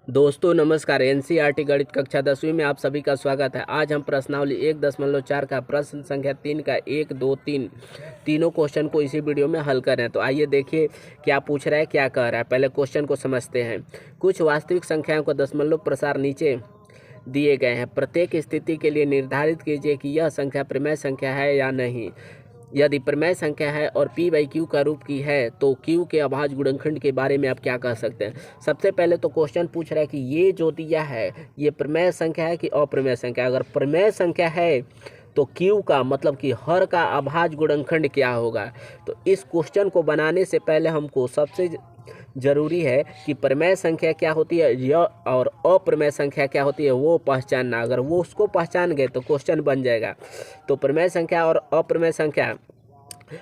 दोस्तों नमस्कार। एनसीईआरटी गणित कक्षा 10वीं में आप सभी का स्वागत है। आज हम प्रश्नावली 1.4 का प्रश्न संख्या 3 का 1, 2, 3 तीनों क्वेश्चन को इसी वीडियो में हल कर रहे हैं। तो आइए देखिए क्या पूछ रहा है, क्या कह रहा है। पहले क्वेश्चन को समझते हैं। कुछ वास्तविक संख्याओं का दशमलव प्रसार नीचे दिए गए हैं। प्रत्येक स्थिति के लिए निर्धारित कीजिए कि यह संख्या प्रमेय संख्या है या नहीं। यदि प्रमेय संख्या है और p बाई क्यू का रूप की है तो q के अभाज्य गुणनखंड के बारे में आप क्या कह सकते हैं। सबसे पहले तो क्वेश्चन पूछ रहा है कि ये जो दिया है ये प्रमेय संख्या है कि अप्रमेय संख्या। अगर प्रमेय संख्या है तो q का मतलब कि हर का अभाज्य गुणनखंड क्या होगा। तो इस क्वेश्चन को बनाने से पहले हमको सबसे जरूरी है कि प्रमेय संख्या क्या होती है यह और अप्रमेय संख्या क्या होती है वो पहचानना। अगर वो उसको पहचान गए तो क्वेश्चन बन जाएगा। तो प्रमेय संख्या और अप्रमेय संख्या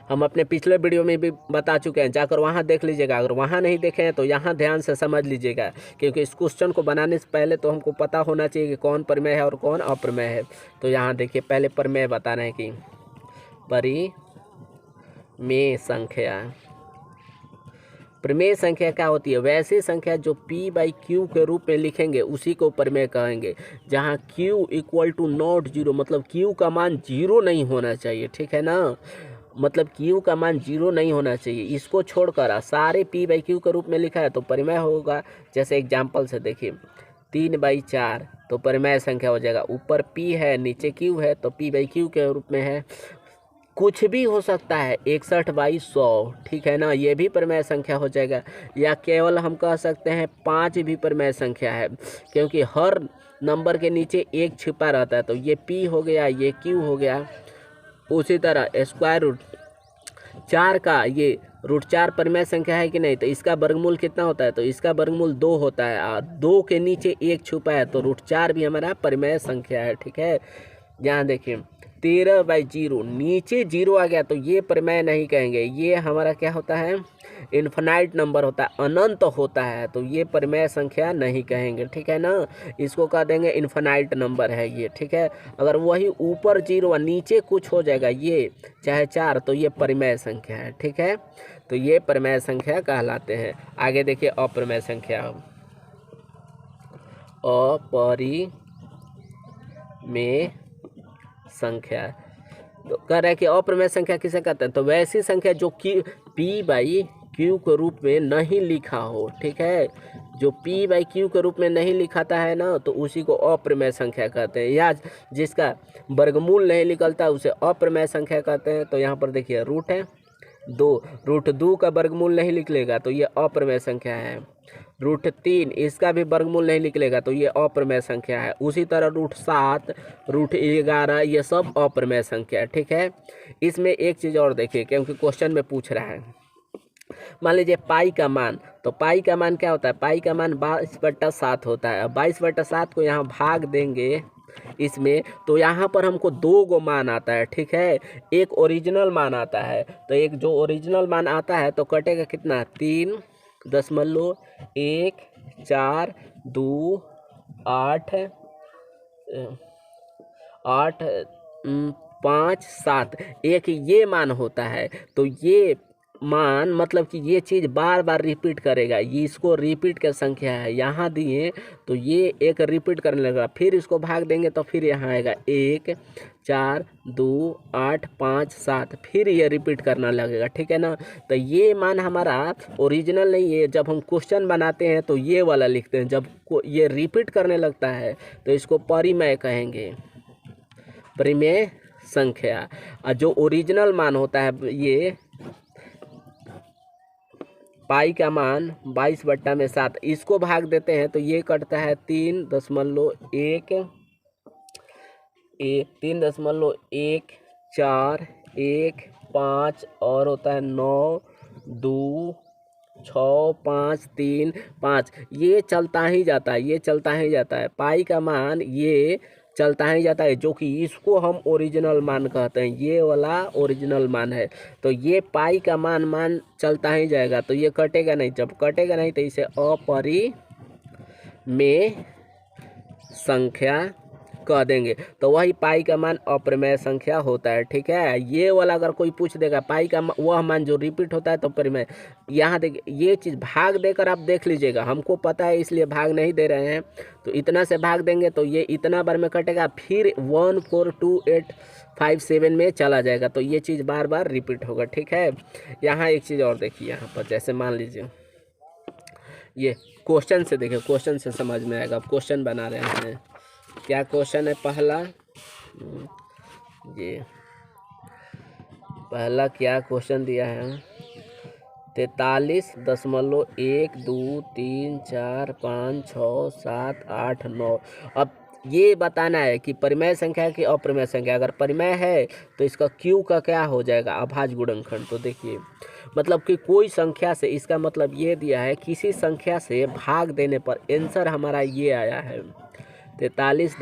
हम अपने पिछले वीडियो में भी बता चुके हैं, जाकर वहाँ देख लीजिएगा। अगर वहाँ नहीं देखे हैं तो यहाँ ध्यान से समझ लीजिएगा, क्योंकि इस क्वेश्चन को बनाने से पहले तो हमको पता होना चाहिए कि कौन प्रमेय है और कौन अप्रमेय है। तो यहाँ देखिए पहले प्रमेय बता रहे हैं कि परिमेय संख्या। प्रमेय संख्या क्या होती है? वैसी संख्या जो p बाई क्यू के रूप में लिखेंगे उसी को प्रमेय कहेंगे। जहाँ q equal to not zero, मतलब q का मान जीरो नहीं होना चाहिए, ठीक है ना। मतलब q का मान जीरो नहीं होना चाहिए। इसको छोड़कर सारे p बाई क्यू के रूप में लिखा है तो प्रमेय होगा। जैसे एग्जाम्पल से देखिए 3/4 तो प्रमेय संख्या हो जाएगा। ऊपर p है नीचे q है तो p बाई क्यू के रूप में है। कुछ भी हो सकता है 61/100, ठीक है ना, ये भी प्रमेय संख्या हो जाएगा। या केवल हम कह सकते हैं 5 भी प्रमेय संख्या है, क्योंकि हर नंबर के नीचे एक छिपा रहता है। तो ये p हो गया, ये q हो गया। उसी तरह स्क्वायर रूट 4 का ये √4 प्रमेय संख्या है कि नहीं। तो इसका वर्गमूल कितना होता है? तो इसका वर्गमूल 2 होता है और 2 के नीचे एक छुपा है तो √4 भी हमारा प्रमेय संख्या है, ठीक है। यहाँ देखिए 13/0 नीचे जीरो आ गया तो ये प्रमेय नहीं कहेंगे। ये हमारा क्या होता है? इन्फिनाइट नंबर होता है, अनंत होता है, तो ये प्रमेय संख्या नहीं कहेंगे, ठीक है ना। इसको कह देंगे इन्फिनाइट नंबर है ये, ठीक है। अगर वही ऊपर जीरो और नीचे कुछ हो जाएगा ये चाहे 4 तो ये प्रमेय संख्या है, ठीक है। तो ये प्रमेय संख्या कहलाते हैं। आगे देखिए अप्रमेय संख्या। अपरिमेय संख्या तो कह रहा है कि अप्रमेय संख्या किसे कहते हैं? तो वैसी संख्या जो कि p बाई क्यू के रूप में नहीं लिखा हो, ठीक है। जो p बाई क्यू के रूप में नहीं लिखाता है ना तो उसी को अप्रमेय संख्या कहते हैं। या जिसका वर्गमूल नहीं निकलता उसे अप्रमेय संख्या कहते हैं। तो यहाँ पर देखिए रूट है 2, √2 का वर्गमूल नहीं निकलेगा तो ये अप्रमेय संख्या है। √3 इसका भी वर्गमूल नहीं निकलेगा तो ये अप्रमेय संख्या है। उसी तरह √7, √11 ये सब अप्रमेय संख्या है, ठीक है। इसमें एक चीज़ और देखिए, क्योंकि क्वेश्चन में पूछ रहा है। मान लीजिए पाई का मान, तो पाई का मान क्या होता है? पाई का मान 22/7 होता है। 22/7 को यहाँ भाग देंगे इसमें तो यहाँ पर हमको 2 गो मान आता है, ठीक है। एक ओरिजिनल मान आता है, तो एक जो ओरिजिनल मान आता है तो कटेगा कितना? 3.142 8 5 7 एक ये मान होता है। तो ये मान मतलब कि ये चीज़ बार बार रिपीट करेगा, ये इसको रिपीट का संख्या है। यहाँ दिए तो ये एक रिपीट करने लगेगा, फिर इसको भाग देंगे तो फिर यहाँ आएगा 1 4 2 8 5 7, फिर ये रिपीट करना लगेगा, ठीक है ना। तो ये मान हमारा ओरिजिनल नहीं है। जब हम क्वेश्चन बनाते हैं तो ये वाला लिखते हैं, जब ये रिपीट करने लगता है तो इसको परिमेय कहेंगे, परिमेय संख्या। और जो ओरिजिनल मान होता है ये पाई का मान 22/7, इसको भाग देते हैं तो ये कटता है 3.1 और होता है 9 2 6 5 3 5। ये चलता ही जाता है, ये चलता ही जाता है। पाई का मान ये चलता ही जाता है, जो कि इसको हम ओरिजिनल मान कहते हैं। ये वाला ओरिजिनल मान है। तो ये पाई का मान चलता ही जाएगा तो ये कटेगा नहीं। जब कटेगा नहीं तो इसे अपरिमेय संख्या कह देंगे, तो वही पाई का मान अप्रमेय संख्या होता है। ठीक है, ये वाला अगर कोई पूछ देगा पाई का वह मान जो रिपीट होता है तो परिमेय। यहाँ देखिए ये चीज़ भाग देकर आप देख लीजिएगा, हमको पता है इसलिए भाग नहीं दे रहे हैं, तो इतना से भाग देंगे तो ये इतना बार में कटेगा, फिर 1 4 2 8 5 7 में चला जाएगा, तो ये चीज़ बार बार रिपीट होगा। ठीक है, यहाँ एक चीज़ और देखिए, यहाँ पर जैसे मान लीजिए ये क्वेश्चन से देखिए, क्वेश्चन से समझ में आएगा। अब क्वेश्चन बना रहे हैं, क्या क्वेश्चन है पहला, ये पहला क्या क्वेश्चन दिया है, 43.1 2 3 4 5 6 7 8 9। अब ये बताना है कि परिमेय संख्या है कि अप्रमेय संख्या। अगर परिमेय है तो इसका क्यू का क्या हो जाएगा, अभाज्य गुणनखंड। तो देखिए मतलब कि कोई संख्या से, इसका मतलब ये दिया है किसी संख्या से भाग देने पर आंसर हमारा ये आया है 43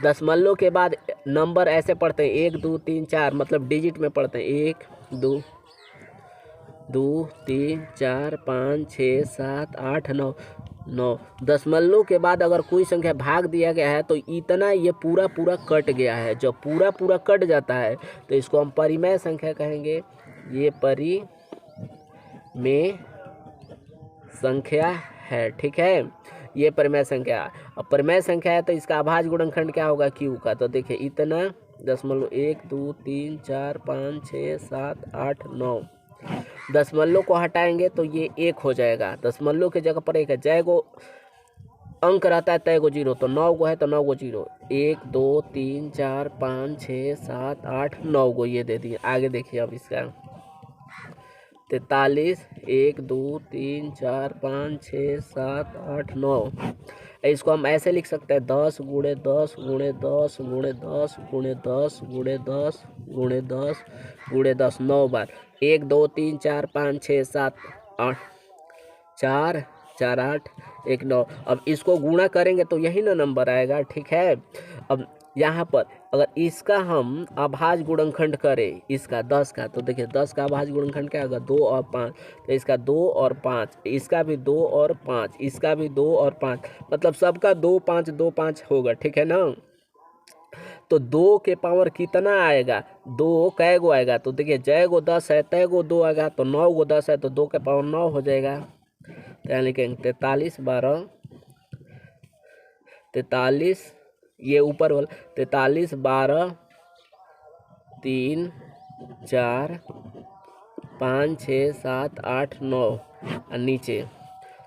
दशमलव के बाद नंबर ऐसे पढ़ते हैं 1 2 3 4, मतलब डिजिट में पढ़ते हैं 1 2 3 4 5 6 7 8 9 9। दशमलव के बाद अगर कोई संख्या भाग दिया गया है तो इतना ये पूरा पूरा कट गया है। जब पूरा पूरा कट जाता है तो इसको हम परिमेय संख्या कहेंगे। ये परिमेय संख्या है। ठीक है, ये परिमेय संख्या। अब परिमेय संख्या है तो इसका अभाज्य गुणनखंड क्या होगा, क्यू का। तो देखिए इतना 1 2 3 4 5 6 7 8 9। दशमलव को हटाएंगे तो ये 1 हो जाएगा, दशमलव की जगह पर 1 है। जय गो अंक रहता है तय गो जीरो, तो 9 गो है तो 9 गो जीरो। 1 2 3 4 5 6 7 8 9 गो ये दे दिए। आगे देखिए अब इसका 43 1 2 3 4 5 6 7 8 9। इसको हम ऐसे लिख सकते हैं 10 गुणे 10 गुणे 10 गुणे 10 गुणे 10 गुणे 10 गुणे 10 गुणे 10 9 बार। 1 2 3 4 5 6 7 8 4 4 8 1 9। अब इसको गुणा करेंगे तो यही ना नंबर आएगा। ठीक है, अब यहाँ पर अगर इसका हम अभाज्य गुणनखंड करें, इसका 10 का, तो देखिए 10 का अभाज्य गुणनखंड क्या होगा, 2 और 5। तो इसका 2 और 5, इसका भी 2 और 5, इसका भी 2 और 5, मतलब सबका 2 5 2 5 होगा। ठीक है ना, तो 2 के पावर कितना आएगा, 2 कै गो आएगा। तो देखिए जय गो 10 है तय गो 2 आएगा, तो 9 गो 10 है तो 2 के पावर 9 हो जाएगा। तो यहाँ लिखेंगे 43 12 43, ये ऊपर वाला 43 12 3 4 5 6 7 8 9 और नीचे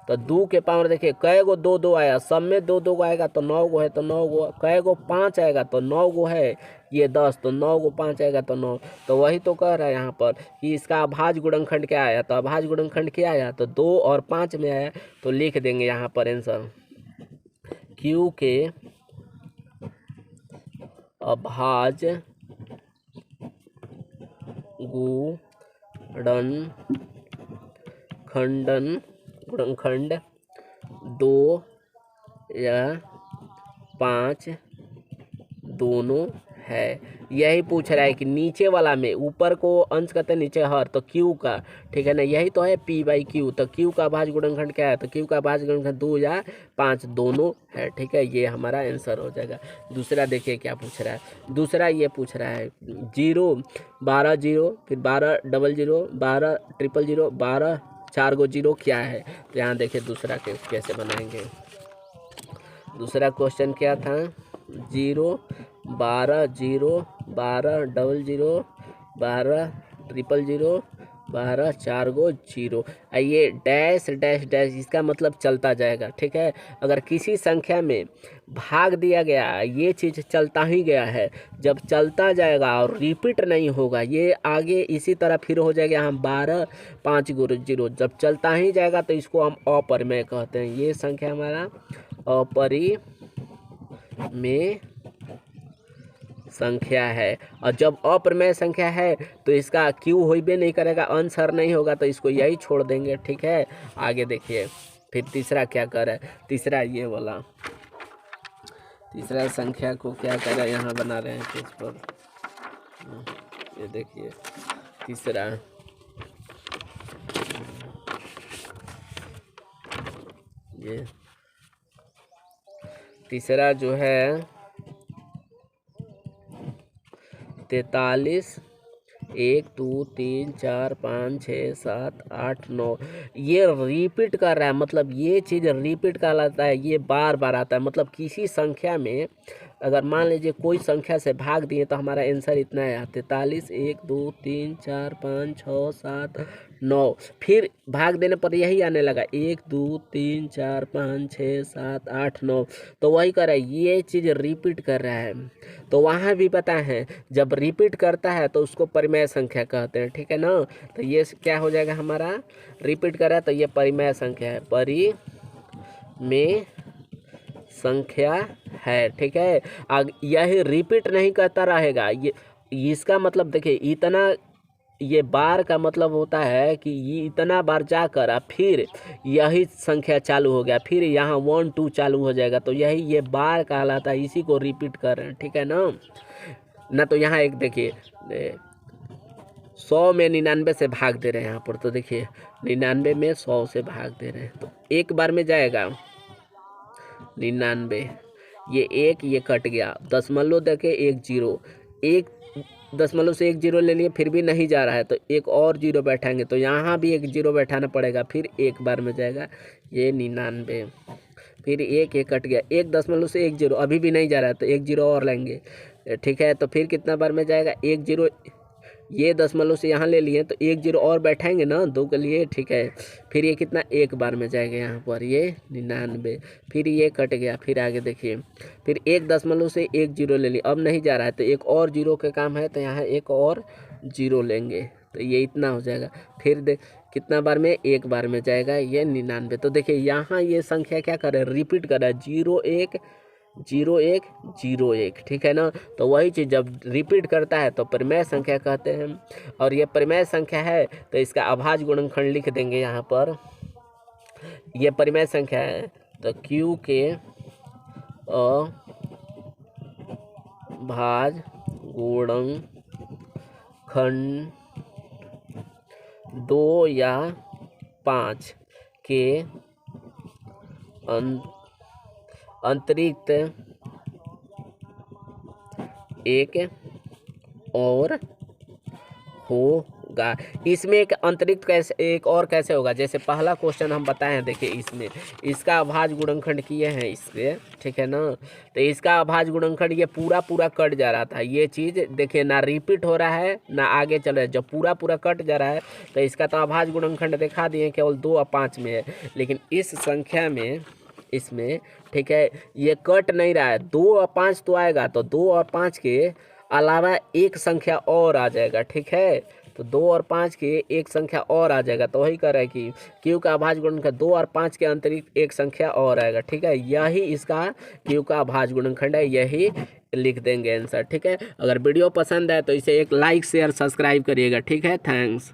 तो 2 के पावर देखिए कै गो 2 2 आया, सब में 2 2 गो आएगा तो 9 गो है, तो 9 गो। कै गो 5 आएगा तो 9 गो है, ये 10, तो 9 गो 5 आएगा तो 9। तो वही तो कह रहा है यहाँ पर कि इसका अभाज्य गुणनखंड क्या आया, तो अभाज्य गुणनखंड क्या आया, तो 2 और 5 में आया। तो लिख देंगे यहाँ पर आंसर, क्यू के अभाज्य गुणनखंड 2 या 5 दोनों है। यही पूछ रहा है कि नीचे वाला में, ऊपर को अंश कहते हैं नीचे हर, तो क्यू का, ठीक है ना, यही तो है पी बाई क्यू। तो क्यू का अभाज्य गुणनखंड क्या है, तो क्यू का अभाज्य गुणनखंड 2 या 5 दोनों है। ठीक है, ये हमारा आंसर हो जाएगा। दूसरा देखिए क्या पूछ रहा है, दूसरा ये पूछ रहा है 0 12 0 फिर 12 00 12 000 12 4 गो जीरो क्या है। तो यहाँ देखिए दूसरा कैसे बनाएंगे। दूसरा क्वेश्चन क्या था, 0 12 0 12 00 12 000 12 4 गो जीरो। ये डैश डैश डैश इसका मतलब चलता जाएगा। ठीक है, अगर किसी संख्या में भाग दिया गया, ये चीज़ चलता ही गया है, जब चलता जाएगा और रिपीट नहीं होगा, ये आगे इसी तरह फिर हो जाएगा। हम 12 5 गो जीरो, जब चलता ही जाएगा तो इसको हम अपरिमेय कहते हैं। ये संख्या हमारा अपरिमेय संख्या है। और जब अप्रमेय संख्या है तो इसका क्यू होइबे नहीं करेगा, आंसर नहीं होगा, तो इसको यही छोड़ देंगे। ठीक है, आगे देखिए फिर तीसरा क्या कर रहा है। तीसरा ये वाला, तीसरा संख्या को क्या कर रहा है, यहाँ बना रहे हैं पेज पर, ये देखिए तीसरा, ये तीसरा जो है 43 1 2 3 4 5 6 7 8 9 ये रिपीट कर रहा है, मतलब ये चीज़ रिपीट कहलाता है, ये बार बार आता है। मतलब किसी संख्या में अगर मान लीजिए कोई संख्या से भाग दिए तो हमारा आंसर इतना है 43 1 2 3 4 5 6 7 9, फिर भाग देने पर यही आने लगा 1 2 3 4 5 6 7 8 9, तो वही कर रहा है, ये चीज़ रिपीट कर रहा है। तो वहाँ भी पता है जब रिपीट करता है तो उसको परिमेय संख्या कहते हैं, ठीक है ना। तो ये क्या हो जाएगा हमारा, रिपीट कर रहा है तो ये परिमेय संख्या है, परिमेय संख्या है, ठीक है। यह रिपीट नहीं करता रहेगा, ये इसका मतलब देखिए इतना, ये बार का मतलब होता है कि ये इतना बार जाकर फिर यही संख्या चालू हो गया, फिर यहाँ 1 2 चालू हो जाएगा, तो यही ये बार कहलाता है, इसी को रिपीट कर रहे हैं, ठीक है ना। तो यहाँ एक देखिए 100 में 99 से भाग दे रहे हैं यहाँ पर, तो देखिए 99 में 100 से भाग दे रहे हैं, तो एक बार में जाएगा 99, ये एक, ये कट गया, दशमलव देखे 1 0, एक दशमलव से 1 0 ले लिए फिर भी नहीं जा रहा है, तो एक और 0 बैठाएंगे, तो यहाँ भी 1 0 बैठाना पड़ेगा, फिर एक बार में जाएगा ये 99, फिर एक कट गया, एक दशमलव से 1 0 अभी भी नहीं जा रहा है, तो 1 0 और लेंगे, ठीक है। तो फिर कितना बार में जाएगा 1 0, ये दशमलव से यहाँ ले लिए तो 1 0 और बैठाएंगे ना 2 के लिए, ठीक है। फिर ये कितना, एक बार में जाएगा यहाँ पर ये 99, फिर ये कट गया, फिर आगे देखिए, फिर एक दशमलव से 1 0 ले लिए, अब नहीं जा रहा है, तो एक और 0 का काम है, तो यहाँ एक और 0 लेंगे, तो ये इतना हो जाएगा। फिर देख कितना बार में, एक बार में जाएगा ये 99। तो देखिए यहाँ ये संख्या क्या कर रहा है, रिपीट कर रहा है, 0 1 0 1 0 1, ठीक है ना। तो वही चीज़ जब रिपीट करता है तो परिमेय संख्या कहते हैं, और ये परिमेय संख्या है तो इसका अभाज्य गुणनखंड लिख देंगे यहाँ पर, ये परिमेय संख्या है तो Q के अभाज्य गुणनखंड 2 या 5 के अंतरिक्त एक और होगा। इसमें एक अतिरिक्त कैसे, एक और कैसे होगा, जैसे पहला क्वेश्चन हम बताए हैं, देखिए इसमें इसका अभाज्य गुणनखंड किए हैं इससे, ठीक है ना। तो इसका अभाज्य गुणनखंड ये पूरा कट जा रहा था, ये चीज़ देखिए ना रिपीट हो रहा है ना आगे चल रहा है, जब पूरा कट जा रहा है तो इसका तो अभाज्य गुणनखंड दिखा दिए केवल 2 और 5 में है, लेकिन इस संख्या में इसमें, ठीक है, ये कट नहीं रहा है, 2 और 5 तो आएगा, तो 2 और 5 के अलावा एक संख्या और आ जाएगा, ठीक है। तो 2 और 5 के एक संख्या और आ जाएगा, तो वही कह रहा है कि Q का अभाज्य गुणनखंड 2 और 5 के अतिरिक्त एक संख्या और आएगा, ठीक है। यही इसका Q का अभाज्य गुणनखंड है, यही लिख देंगे आंसर, ठीक है। अगर वीडियो पसंद है तो इसे एक लाइक शेयर सब्सक्राइब करिएगा, ठीक है। थैंक्स।